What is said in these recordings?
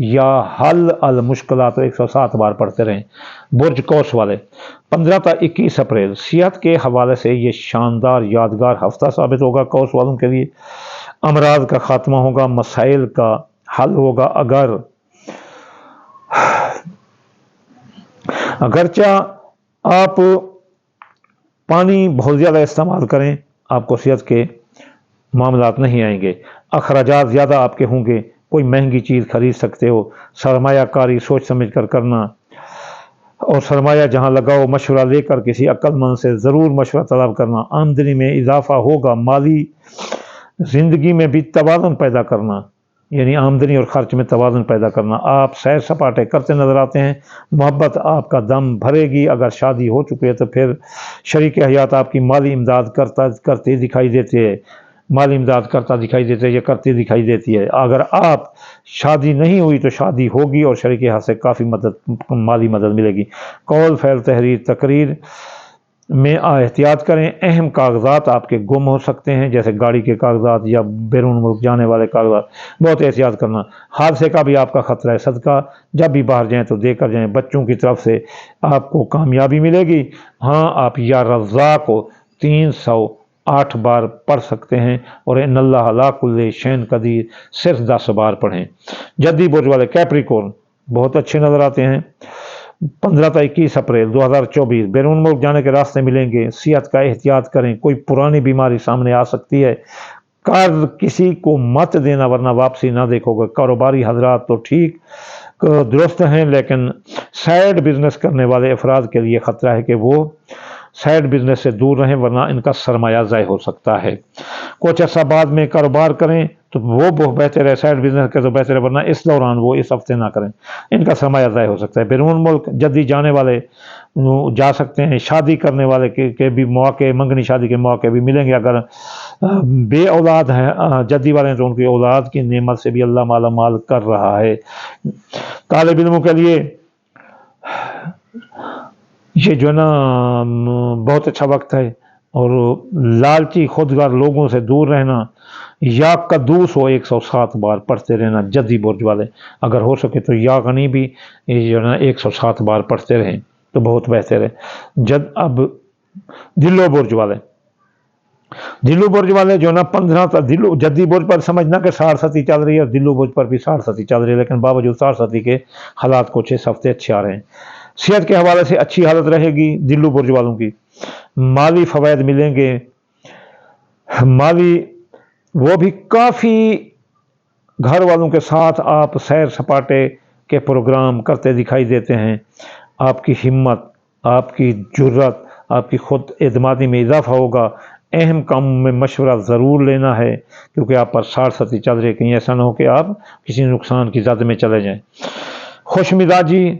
یا حل المشکلات 107 بار پڑھتے رہیں۔ برج قوس والے 15 تا 21 اپریل صحت کے حوالے سے یہ شاندار یادگار ہفتہ ثابت ہوگا قوس والوں کے لیے۔ امراض کا خاتمہ ہوگا، مسائل کا حل ہوگا۔ اگرچہ آپ پانی بہت زیادہ استعمال کریں آپ کو صحت کے معاملات نہیں آئیں گے، اخراجات زیادہ آپ کے ہوں گے، کوئی مہنگی چیز خرید سکتے ہو، سرمایہ کاری سوچ سمجھ کر کرنا، اور سرمایہ جہاں لگاؤ مشورہ لے کر کسی عقل مند سے ضرور مشورہ طلب کرنا۔ آمدنی میں اضافہ ہوگا، مالی زندگی میں بھی توازن پیدا کرنا، یعنی آمدنی اور خرچ میں توازن پیدا کرنا۔ آپ سیر سپاٹے کرتے نظر آتے ہیں، محبت آپ کا دم بھرے گی۔ اگر شادی ہو چکی ہے تو پھر شریک حیات آپ کی مالی امداد کرتے دکھائی دیتے ہیں، مالی امداد کرتا دکھائی دیتے ہیں یا کرتی دکھائی دیتی ہے۔ اگر آپ شادی نہیں ہوئی تو شادی ہوگی اور شریک حیات سے کافی مالی مدد ملے گی۔ قول فعل تحریر تقریر میں احتیاط کریں، اہم کاغذات آپ کے گم ہو سکتے ہیں جیسے گاڑی کے کاغذات یا بیرون ملک جانے والے کاغذات، بہت احتیاط کرنا۔ حادثے کا بھی آپ کا خطرہ ہے، صدقہ جب بھی باہر جائیں تو دے کر جائیں۔ بچوں کی طرف سے آپ کو کامیابی ملے گی۔ ہاں، آپ یا رزاق کو 308 بار پڑھ سکتے ہیں، اور ان اللہ علی کل شیء قدیر صرف 10 بار پڑھیں۔ جدی برج والے کیپریکورن بہت اچھے نظر آتے ہیں۔ 15 تا 21 اپریل 2024 بیرون ملک جانے کے راستے ملیں گے۔ صحت کا احتیاط کریں، کوئی پرانی بیماری سامنے آ سکتی ہے۔ قرض کسی کو مت دینا ورنہ واپسی نہ دیکھو گے۔ کاروباری حضرات تو ٹھیک درست ہیں، لیکن سائیڈ بزنس کرنے والے افراد کے لیے خطرہ ہے کہ وہ سائیڈ بزنس سے دور رہیں ورنہ ان کا سرمایہ ضائع ہو سکتا ہے۔ کچھ عرصہ بعد میں کاروبار کریں تو وہ بہت بہتر ہے، سائیڈ بزنس کے تو بہتر ہے، ورنہ اس دوران وہ اس ہفتے نہ کریں، ان کا سرمایہ ضائع ہو سکتا ہے۔ بیرون ملک جدی جانے والے جا سکتے ہیں۔ شادی کرنے والے کے بھی مواقع، منگنی شادی کے مواقع بھی ملیں گے۔ اگر بے اولاد ہیں جدی والے ہیں تو ان کی اولاد کی نعمت سے بھی اللہ مالا مال کر رہا ہے۔ طالب علموں کے لیے یہ جو ہے نا بہت اچھا وقت ہے، اور لالچی خودگار لوگوں سے دور رہنا، یا قدوس ہو 107 بار پڑھتے رہنا۔ جدی برج والے اگر ہو سکے تو یا غنی بھی جو ہے نا 107 بار پڑھتے رہیں تو بہت بہتر ہے۔ اب دلو برج والے جو ہے نا 15 تا جدی برج پر سمجھنا کہ 67 چل رہی ہے، اور دلو برج پر بھی 67 چل رہی ہے، لیکن باوجود 67 کے حالات کچھ اس ہفتے اچھے آ رہے ہیں۔ صحت کے حوالے سے اچھی حالت رہے گی دلو برج والوں کی، مالی فوائد ملیں گے، مالی وہ بھی کافی گھر والوں کے ساتھ آپ سیر سپاٹے کے پروگرام کرتے دکھائی دیتے ہیں۔ آپ کی ہمت، آپ کی جرت، آپ کی خود اعتمادی میں اضافہ ہوگا۔ اہم کاموں میں مشورہ ضرور لینا ہے کیونکہ آپ پر 67 چل رہے، کہیں ایسا نہ ہو کہ آپ کسی نقصان کی زد میں چلے جائیں۔ خوش مزاجی،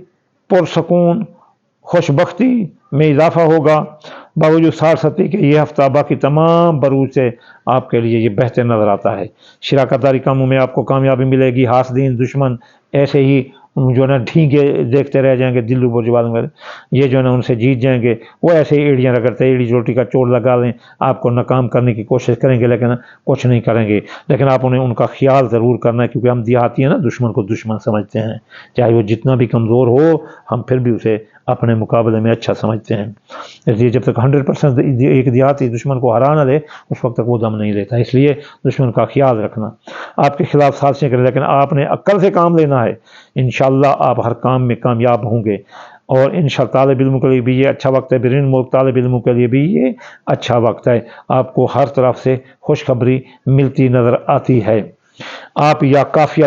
پرسکون، خوش بختی میں اضافہ ہوگا باوجود 67 کے۔ یہ ہفتہ باقی تمام بروج سے آپ کے لیے یہ بہتر نظر آتا ہے۔ شراکت داری کاموں میں آپ کو کامیابی ملے گی۔ حاسدین دشمن ایسے ہی جو ہے نا ڈھینگے دیکھتے رہ جائیں گے، دلو برج والوں میں یہ جو ہے نا ان سے جیت جائیں گے۔ وہ ایسے ہی ایڑیاں رگڑتے، ایڑی چوٹی کا چوٹ لگا لیں، آپ کو ناکام کرنے کی کوشش کریں گے لیکن کچھ نہیں کریں گے۔ لیکن آپ انہیں ان کا خیال ضرور کرنا ہے کیونکہ ہم دیہاتی ہیں نا، دشمن کو دشمن سمجھتے ہیں، چاہے وہ جتنا بھی کمزور ہو ہم پھر بھی اسے اپنے مقابلے میں اچھا سمجھتے ہیں۔ اس لیے جب تک 100% ایک دیہاتی دشمن کو ہرا نہ دے اس وقت تک وہ دم نہیں لیتا۔ اس لیے دشمن کا خیال رکھنا، آپ کے خلاف سازشیں کریں لیکن آپ نے عقل سے کام لینا ہے۔ انشاءاللہ آپ ہر کام میں کامیاب ہوں گے۔ اور انشاءاللہ طالب علموں کے لیے بھی یہ اچھا وقت ہے، بیرون ملک طالب علموں کے لیے بھی یہ اچھا وقت ہے۔ آپ کو ہر طرف سے خوشخبری ملتی نظر آتی ہے۔ آپ یا کافی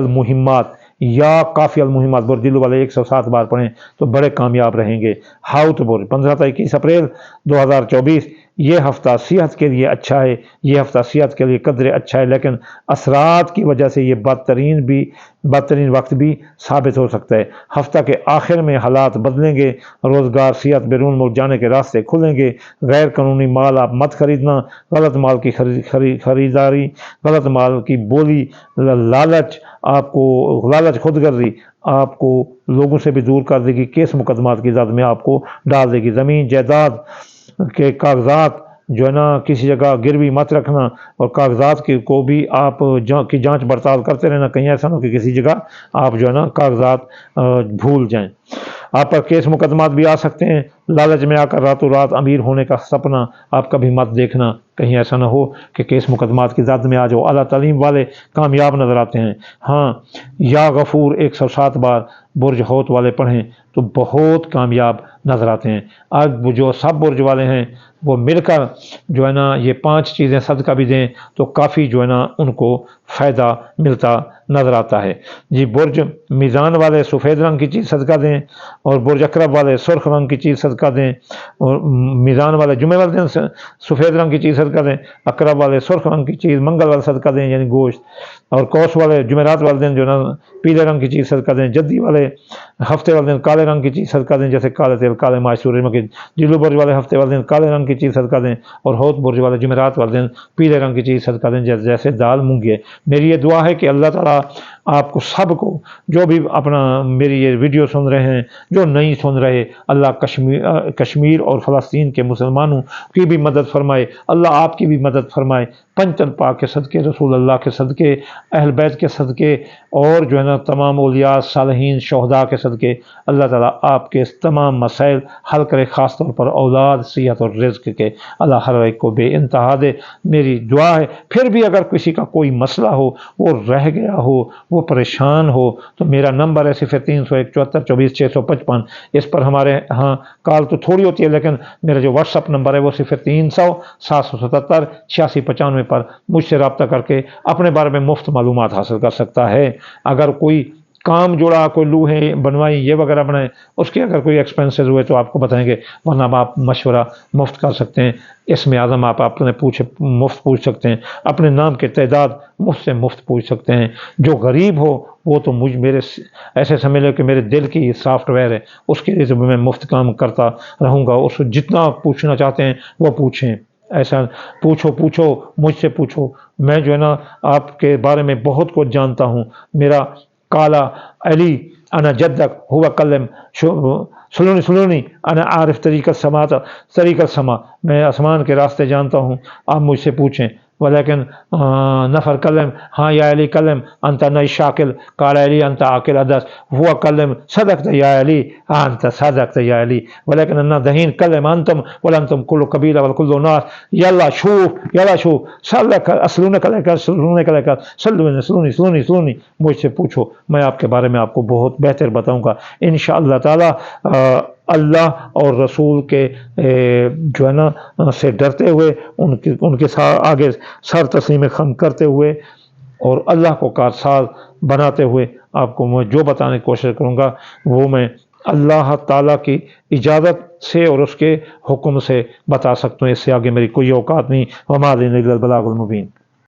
المہمات برج دلو والے 107 بار پڑھیں تو بڑے کامیاب رہیں گے۔ ہاؤت برج 15 تا 21 اپریل 2024 یہ ہفتہ صحت کے لیے اچھا ہے، یہ ہفتہ صحت کے لیے قدرے اچھا ہے، لیکن اثرات کی وجہ سے یہ بدترین وقت بھی ثابت ہو سکتا ہے۔ ہفتہ کے آخر میں حالات بدلیں گے، روزگار، صحت، بیرون ملک جانے کے راستے کھلیں گے۔ غیر قانونی مال آپ مت خریدنا، غلط مال کی خریداری، غلط مال کی بولی، لالچ خود غرضی آپ کو لوگوں سے بھی دور کر دے گی، کیس مقدمات کی زد میں آپ کو ڈال دے گی۔ زمین جائیداد کے کاغذات جو ہے نا کسی جگہ گروی مت رکھنا، اور کاغذات کو بھی آپ کی جانچ پڑتال کرتے رہنا، کہیں ایسا نہ ہو کہ کسی جگہ آپ جو ہے نا کاغذات بھول جائیں۔ آپ پر کیس مقدمات بھی آ سکتے ہیں، لالچ میں آ کر راتوں رات امیر ہونے کا سپنا آپ کبھی مت دیکھنا، کہیں ایسا نہ ہو کہ کیس مقدمات کی زد میں آ جاؤ۔ اعلیٰ تعلیم والے کامیاب نظر آتے ہیں۔ ہاں، یا غفور 107 بار برج حوت والے پڑھیں تو بہت کامیاب نظر آتے ہیں۔ اب جو سب برج والے ہیں وہ مل کر جو ہے نا یہ 5 چیزیں صدقہ بھی دیں تو کافی جو ہے نا ان کو فائدہ ملتا نظر آتا ہے۔ جی، برج میزان والے سفید رنگ کی چیز صدقہ دیں، اور برج اقرب والے سرخ رنگ کی چیز صدقہ دیں، اور میزان والے جمعے والے دن سفید رنگ کی چیز صدقہ دیں، اقرب والے سرخ رنگ کی چیز منگل والے صدقہ دیں یعنی گوشت، اور کوس والے جمعرات والے دن جو نا پیلے رنگ کی چیز صدقہ دیں، جدی والے ہفتے والے دن کالے رنگ کی چیز صدقہ دیں جیسے کالے تیل، کالے ماش، سورج کی، جلو برج والے ہفتے والے دن کالے رنگ کی چیز صدقہ دیں، اور حوت برج والے جمعرات والے دن پیلے رنگ کی چیز صدقہ دیں جیسے دال مونگی ہے۔ میری یہ دعا ہے کہ اللہ تعالیٰ آپ کو سب کو، جو بھی اپنا میری یہ ویڈیو سن رہے ہیں، جو نہیں سن رہے، اللہ کشمیر اور فلسطین کے مسلمانوں کی بھی مدد فرمائے، اللہ آپ کی بھی مدد فرمائے، پنجتن پاک کے صدقے، رسول اللہ کے صدقے، اہل بیت کے صدقے، اور جو ہے نا تمام اولیاء صالحین شہداء کے صدقے اللہ تعالیٰ آپ کے تمام مسائل حل کرے، خاص طور پر اولاد، صحت اور رزق کے اللہ ہر ایک کو بے انتہا دے۔ میری دعا ہے پھر بھی اگر کسی کا کوئی مسئلہ ہو، وہ رہ گیا ہو، وہ پریشان ہو، تو میرا نمبر ہے 0301 74 24 655۔ اس پر ہمارے ہاں کال تو تھوڑی ہوتی ہے، لیکن میرا جو واٹس اپ نمبر ہے وہ 0300 777 8695 پر مجھ سے رابطہ کر کے اپنے بارے میں مفت معلومات حاصل کر سکتا ہے۔ اگر کوئی کام جوڑا، کوئی لوہے بنوائی یہ وغیرہ بنائے، اس کے اگر کوئی ایکسپنسز ہوئے تو آپ کو بتائیں گے، ورنہ آپ مشورہ مفت کر سکتے ہیں۔ اسم اعظم آپ اپنے مفت پوچھ سکتے ہیں، اپنے نام کے تعداد مجھ سے مفت پوچھ سکتے ہیں۔ جو غریب ہو وہ تو میرے ایسے سمجھ لو کہ میرے دل کی سافٹ ویئر ہے، اس کے لیے میں مفت کام کرتا رہوں گا۔ اس کو جتنا پوچھنا چاہتے ہیں وہ پوچھیں، ایسا پوچھو مجھ سے پوچھو، میں جو ہے نا آپ کے بارے میں بہت کچھ جانتا ہوں۔ میرا کالا علی انا جدک ہوا کلم سلونی انا عارف طریق السما، میں آسمان کے راستے جانتا ہوں، آپ مجھ سے پوچھیں۔ ولیکن نفر کلم، ہاں یا علی کلم انت نئی شاکل، قال علی انت عاقل ادس، ہوا کلم صدقت یا علی انت صدقت یا علی، ولیکن انا دہین کلم انتم ولنتم کل قبیلہ والکل ناس، یلا شوف سلک اسلونک سلونی، مجھ سے پوچھو، میں آپ کے بارے میں آپ کو بہت بہتر بتاؤں گا انشاءاللہ تعالی۔ اللہ اور رسول کے جو ہے نا سے ڈرتے ہوئے، ان کے آگے سر تسلیم خم کرتے ہوئے، اور اللہ کو کارساز بناتے ہوئے آپ کو میں جو بتانے کی کوشش کروں گا وہ میں اللہ تعالیٰ کی اجازت سے اور اس کے حکم سے بتا سکتا ہوں، اس سے آگے میری کوئی اوقات نہیں۔ وما علینا الا البلاغ المبین۔